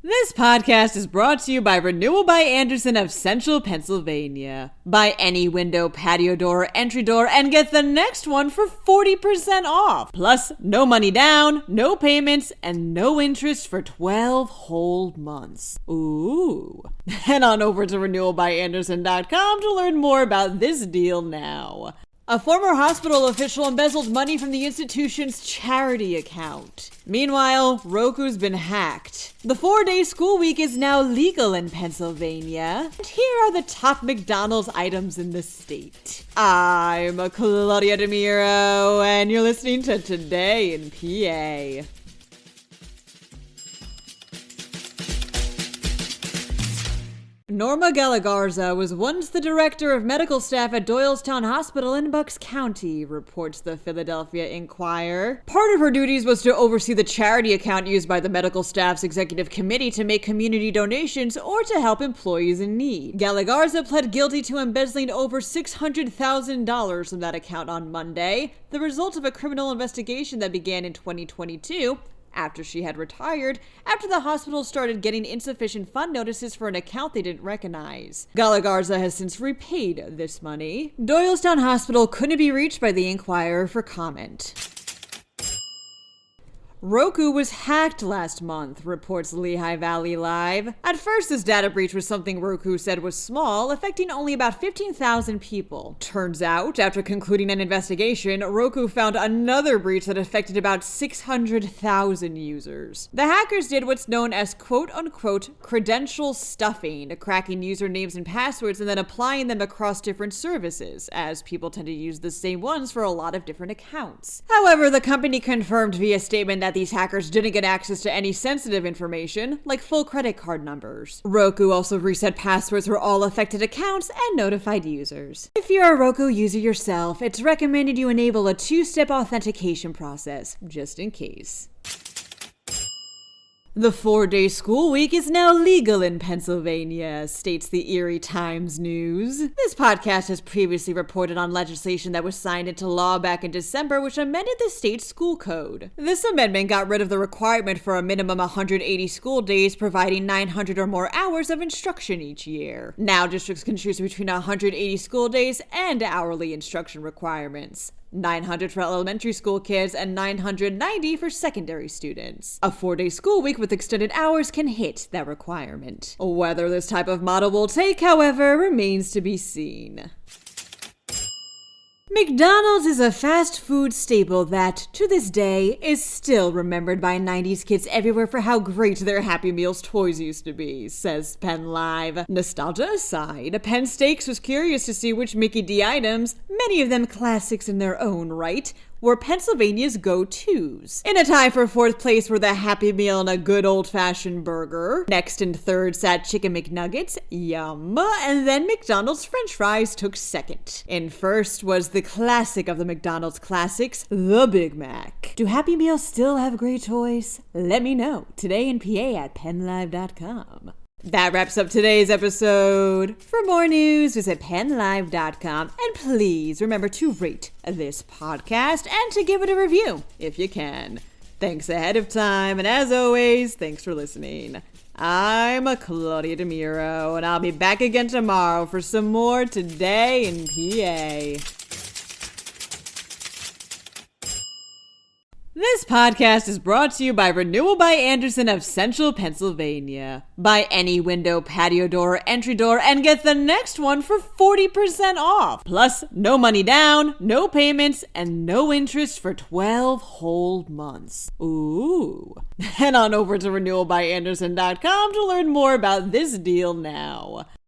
This podcast is brought to you by Renewal by Andersen of Central Pennsylvania. Buy any window, patio door, or entry door and get the next one for 40% off. Plus, no money down, no payments, and no interest for 12 whole months. Ooh. Head on over to renewalbyandersen.com to learn more about this deal now. A former hospital official embezzled money from the institution's charity account. Meanwhile, Roku's been hacked. The 4-day school week is now legal in Pennsylvania. And here are the top McDonald's items in the state. I'm Claudia Dimuro, and you're listening to Today in PA. Norma Galagarza was once the director of medical staff at Doylestown Hospital in Bucks County, reports the Philadelphia Inquirer. Part of her duties was to oversee the charity account used by the medical staff's executive committee to make community donations or to help employees in need. Galagarza pled guilty to embezzling over $600,000 from that account on Monday, the result of a criminal investigation that began in 2022. After she had retired, after the hospital started getting insufficient fund notices for an account they didn't recognize. Galagarza has since repaid this money. Doylestown Hospital couldn't be reached by the Inquirer for comment. Roku was hacked last month, reports Lehigh Valley Live. At first, this data breach was something Roku said was small, affecting only about 15,000 people. Turns out, after concluding an investigation, Roku found another breach that affected about 600,000 users. The hackers did what's known as quote-unquote credential stuffing, cracking usernames and passwords and then applying them across different services, as people tend to use the same ones for a lot of different accounts. However, the company confirmed via statement that these hackers didn't get access to any sensitive information, like full credit card numbers. Roku also reset passwords for all affected accounts and notified users. If you're a Roku user yourself, it's recommended you enable a 2-step authentication process, just in case. The 4-day school week is now legal in Pennsylvania, states the Erie Times News. This podcast has previously reported on legislation that was signed into law back in December, which amended the state's school code. This amendment got rid of the requirement for a minimum 180 school days, providing 900 or more hours of instruction each year. Now districts can choose between 180 school days and hourly instruction requirements. 900 for elementary school kids and 990 for secondary students. A 4-day school week with extended hours can hit that requirement. Whether this type of model will take, however, remains to be seen. McDonald's is a fast food staple that, to this day, is still remembered by 90s kids everywhere for how great their Happy Meals toys used to be, says PennLive. Nostalgia aside, Penn Steaks was curious to see which Mickey D items, many of them classics in their own right, were Pennsylvania's go-tos. In a tie for 4th place were the Happy Meal and a good old-fashioned burger. Next and 3rd sat Chicken McNuggets, yum, and then McDonald's French fries took 2nd. In 1st was the classic of the McDonald's classics, the Big Mac. Do Happy Meals still have great toys? Let me know. Today in PA at PennLive.com. That wraps up today's episode. For more news, visit PennLive.com, and please remember to rate this podcast and to give it a review if you can. Thanks ahead of time, and as always, thanks for listening. I'm Claudia Dimuro, and I'll be back again tomorrow for some more Today in PA. This podcast is brought to you by Renewal by Andersen of Central Pennsylvania. Buy any window, patio door, or entry door and get the next one for 40% off. Plus, no money down, no payments, and no interest for 12 whole months. Ooh. Head on over to renewalbyandersen.com to learn more about this deal now.